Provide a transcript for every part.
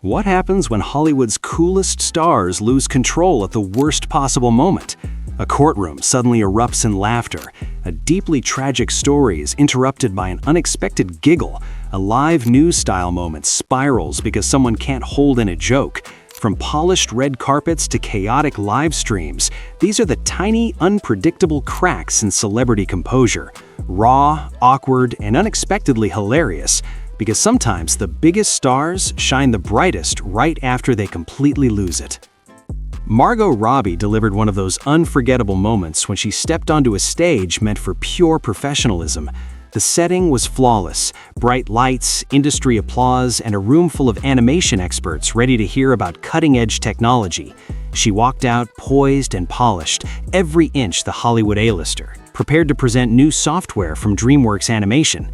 What happens when Hollywood's coolest stars lose control at the worst possible moment? A courtroom suddenly erupts in laughter. A deeply tragic story is interrupted by an unexpected giggle. A live news-style moment spirals because someone can't hold in a joke. From polished red carpets to chaotic live streams, these are the tiny, unpredictable cracks in celebrity composure. Raw, awkward, and unexpectedly hilarious. Because sometimes the biggest stars shine the brightest right after they completely lose it. Margot Robbie delivered one of those unforgettable moments when she stepped onto a stage meant for pure professionalism. The setting was flawless, bright lights, industry applause, and a room full of animation experts ready to hear about cutting-edge technology. She walked out poised and polished, every inch the Hollywood A-lister, prepared to present new software from DreamWorks Animation.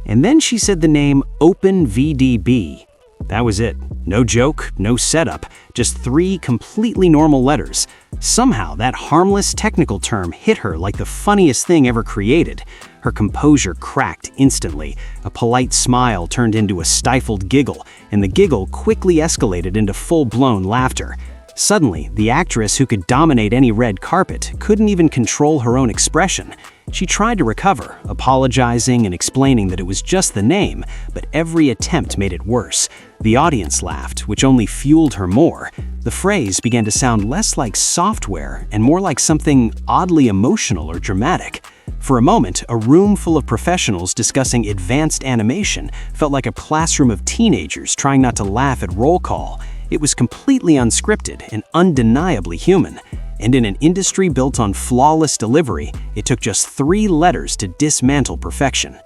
And then she said the name OpenVDB. That was it. No joke, no setup, just 3 completely normal letters. Somehow that harmless technical term hit her like the funniest thing ever created. Her composure cracked instantly. A polite smile turned into a stifled giggle, and the giggle quickly escalated into full-blown laughter. Suddenly, the actress who could dominate any red carpet couldn't even control her own expression. She tried to recover, apologizing and explaining that it was just the name, but every attempt made it worse. The audience laughed, which only fueled her more. The phrase began to sound less like software and more like something oddly emotional or dramatic. For a moment, a room full of professionals discussing advanced animation felt like a classroom of teenagers trying not to laugh at roll call. It was completely unscripted and undeniably human. And in an industry built on flawless delivery, it took just 3 letters to dismantle perfection.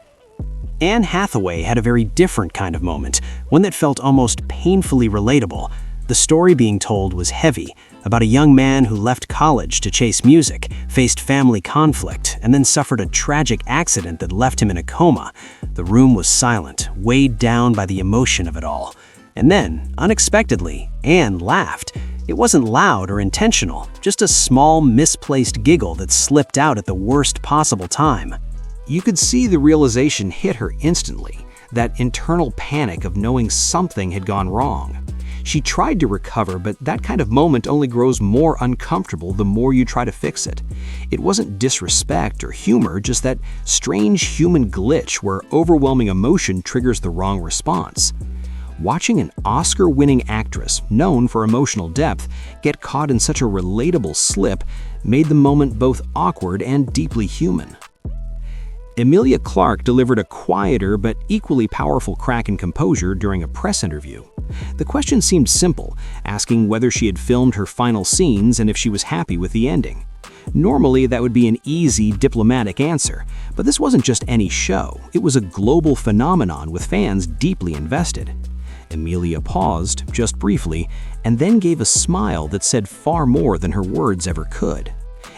Anne Hathaway had a very different kind of moment, one that felt almost painfully relatable. The story being told was heavy, about a young man who left college to chase music, faced family conflict, and then suffered a tragic accident that left him in a coma. The room was silent, weighed down by the emotion of it all. And then, unexpectedly, Anne laughed. It wasn't loud or intentional, just a small, misplaced giggle that slipped out at the worst possible time. You could see the realization hit her instantly, that internal panic of knowing something had gone wrong. She tried to recover, but that kind of moment only grows more uncomfortable the more you try to fix it. It wasn't disrespect or humor, just that strange human glitch where overwhelming emotion triggers the wrong response. Watching an Oscar-winning actress, known for emotional depth, get caught in such a relatable slip made the moment both awkward and deeply human. Emilia Clarke delivered a quieter but equally powerful crack in composure during a press interview. The question seemed simple, asking whether she had filmed her final scenes and if she was happy with the ending. Normally, that would be an easy, diplomatic answer, but this wasn't just any show. It was a global phenomenon with fans deeply invested. Emilia paused, just briefly, and then gave a smile that said far more than her words ever could.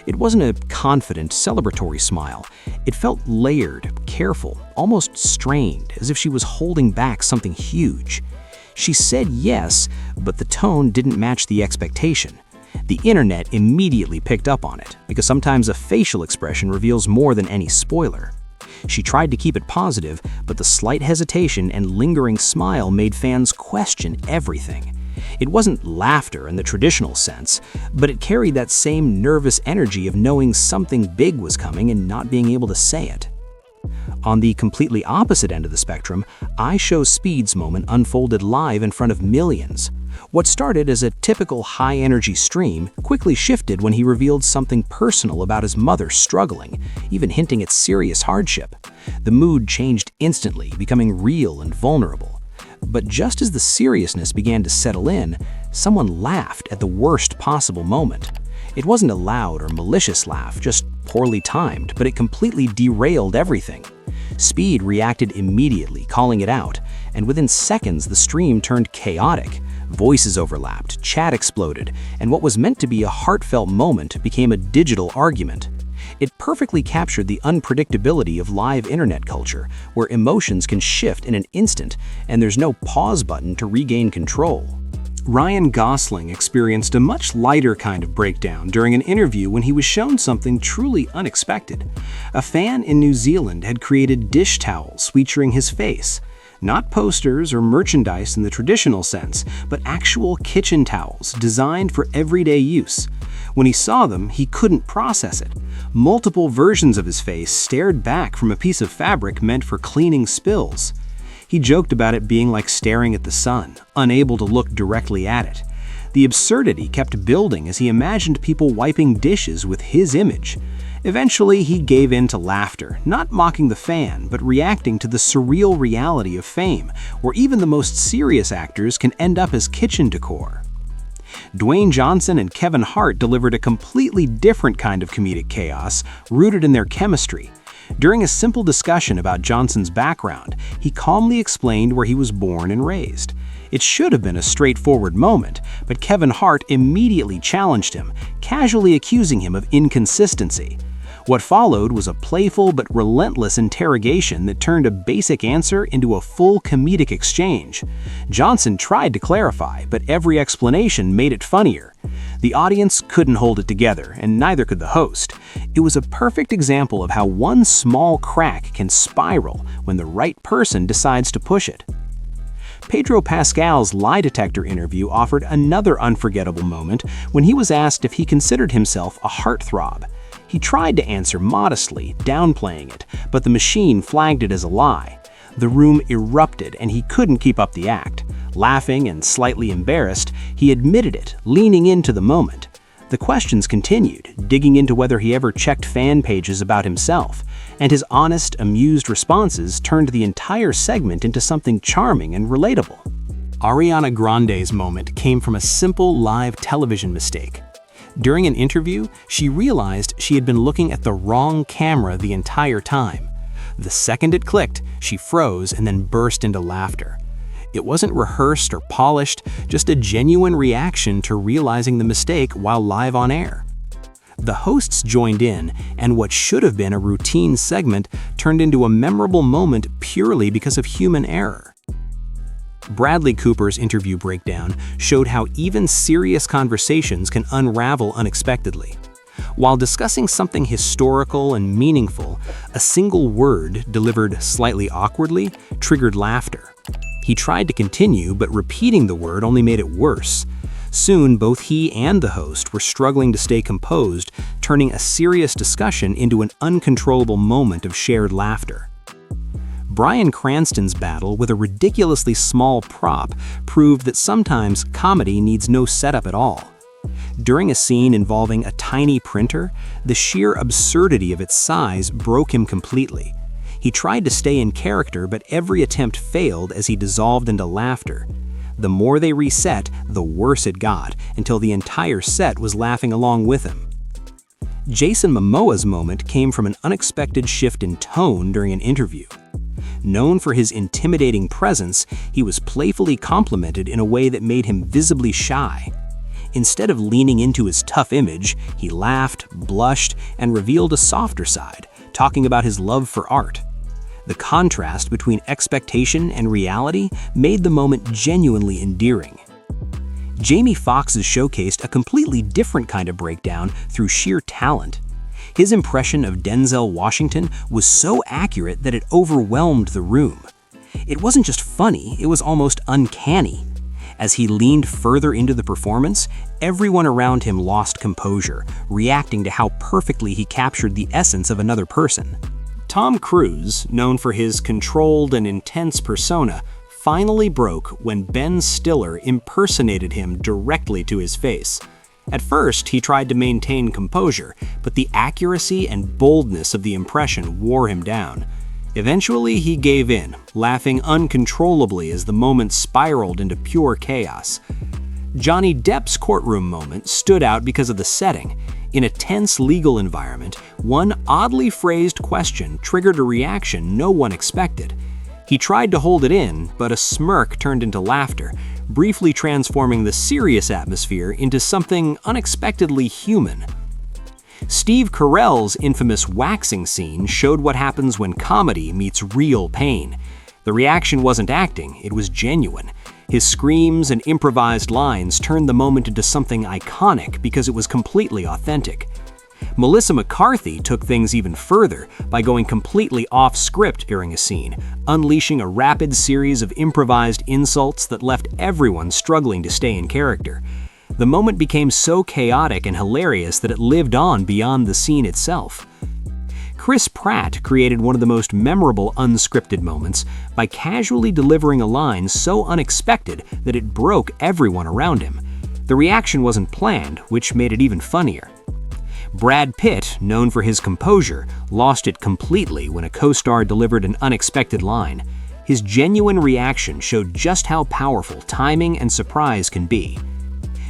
It wasn't a confident, celebratory smile. It felt layered, careful, almost strained, as if she was holding back something huge. She said yes, but the tone didn't match the expectation. The internet immediately picked up on it, because sometimes a facial expression reveals more than any spoiler. She tried to keep it positive, but the slight hesitation and lingering smile made fans question everything. It wasn't laughter in the traditional sense, but it carried that same nervous energy of knowing something big was coming and not being able to say it. On the completely opposite end of the spectrum, IShowSpeed's moment unfolded live in front of millions. What started as a typical high-energy stream quickly shifted when he revealed something personal about his mother struggling, even hinting at serious hardship. The mood changed instantly, becoming real and vulnerable. But just as the seriousness began to settle in, someone laughed at the worst possible moment. It wasn't a loud or malicious laugh, just poorly timed, but it completely derailed everything. Speed reacted immediately, calling it out, and within seconds the stream turned chaotic. Voices overlapped, chat exploded, and what was meant to be a heartfelt moment became a digital argument. It perfectly captured the unpredictability of live internet culture, where emotions can shift in an instant and there's no pause button to regain control. Ryan Gosling experienced a much lighter kind of breakdown during an interview when he was shown something truly unexpected. A fan in New Zealand had created dish towels featuring his face. Not posters or merchandise in the traditional sense, but actual kitchen towels designed for everyday use. When he saw them, he couldn't process it. Multiple versions of his face stared back from a piece of fabric meant for cleaning spills. He joked about it being like staring at the sun, unable to look directly at it. The absurdity kept building as he imagined people wiping dishes with his image. Eventually, he gave in to laughter, not mocking the fan, but reacting to the surreal reality of fame, where even the most serious actors can end up as kitchen decor. Dwayne Johnson and Kevin Hart delivered a completely different kind of comedic chaos, rooted in their chemistry. During a simple discussion about Johnson's background, he calmly explained where he was born and raised. It should have been a straightforward moment, but Kevin Hart immediately challenged him, casually accusing him of inconsistency. What followed was a playful but relentless interrogation that turned a basic answer into a full comedic exchange. Johnson tried to clarify, but every explanation made it funnier. The audience couldn't hold it together, and neither could the host. It was a perfect example of how one small crack can spiral when the right person decides to push it. Pedro Pascal's lie detector interview offered another unforgettable moment when he was asked if he considered himself a heartthrob. He tried to answer modestly, downplaying it, but the machine flagged it as a lie. The room erupted and he couldn't keep up the act. Laughing and slightly embarrassed, he admitted it, leaning into the moment. The questions continued, digging into whether he ever checked fan pages about himself, and his honest, amused responses turned the entire segment into something charming and relatable. Ariana Grande's moment came from a simple live television mistake. During an interview, she realized she had been looking at the wrong camera the entire time. The second it clicked, she froze and then burst into laughter. It wasn't rehearsed or polished, just a genuine reaction to realizing the mistake while live on air. The hosts joined in, and what should have been a routine segment turned into a memorable moment purely because of human error. Bradley Cooper's interview breakdown showed how even serious conversations can unravel unexpectedly. While discussing something historical and meaningful, a single word delivered slightly awkwardly triggered laughter. He tried to continue, but repeating the word only made it worse. Soon, both he and the host were struggling to stay composed, turning a serious discussion into an uncontrollable moment of shared laughter. Bryan Cranston's battle with a ridiculously small prop proved that sometimes comedy needs no setup at all. During a scene involving a tiny printer, the sheer absurdity of its size broke him completely. He tried to stay in character, but every attempt failed as he dissolved into laughter. The more they reset, the worse it got, until the entire set was laughing along with him. Jason Momoa's moment came from an unexpected shift in tone during an interview. Known for his intimidating presence, he was playfully complimented in a way that made him visibly shy. Instead of leaning into his tough image, he laughed, blushed, and revealed a softer side, talking about his love for art. The contrast between expectation and reality made the moment genuinely endearing. Jamie Foxx's showcased a completely different kind of breakdown through sheer talent. His impression of Denzel Washington was so accurate that it overwhelmed the room. It wasn't just funny, it was almost uncanny. As he leaned further into the performance, everyone around him lost composure, reacting to how perfectly he captured the essence of another person. Tom Cruise, known for his controlled and intense persona, finally broke when Ben Stiller impersonated him directly to his face. At first, he tried to maintain composure, but the accuracy and boldness of the impression wore him down. Eventually, he gave in, laughing uncontrollably as the moment spiraled into pure chaos. Johnny Depp's courtroom moment stood out because of the setting. In a tense legal environment, one oddly phrased question triggered a reaction no one expected. He tried to hold it in, but a smirk turned into laughter, briefly transforming the serious atmosphere into something unexpectedly human. Steve Carell's infamous waxing scene showed what happens when comedy meets real pain. The reaction wasn't acting, it was genuine. His screams and improvised lines turned the moment into something iconic because it was completely authentic. Melissa McCarthy took things even further by going completely off-script during a scene, unleashing a rapid series of improvised insults that left everyone struggling to stay in character. The moment became so chaotic and hilarious that it lived on beyond the scene itself. Chris Pratt created one of the most memorable unscripted moments by casually delivering a line so unexpected that it broke everyone around him. The reaction wasn't planned, which made it even funnier. Brad Pitt, known for his composure, lost it completely when a co-star delivered an unexpected line. His genuine reaction showed just how powerful timing and surprise can be.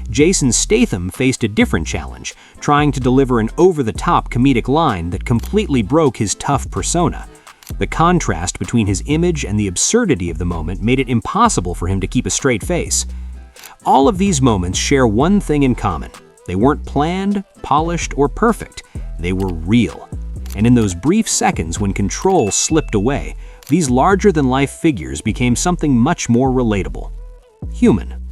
Jason Statham faced a different challenge, trying to deliver an over-the-top comedic line that completely broke his tough persona. The contrast between his image and the absurdity of the moment made it impossible for him to keep a straight face. All of these moments share one thing in common. They weren't planned, polished, or perfect. They were real. And in those brief seconds when control slipped away, these larger-than-life figures became something much more relatable. Human.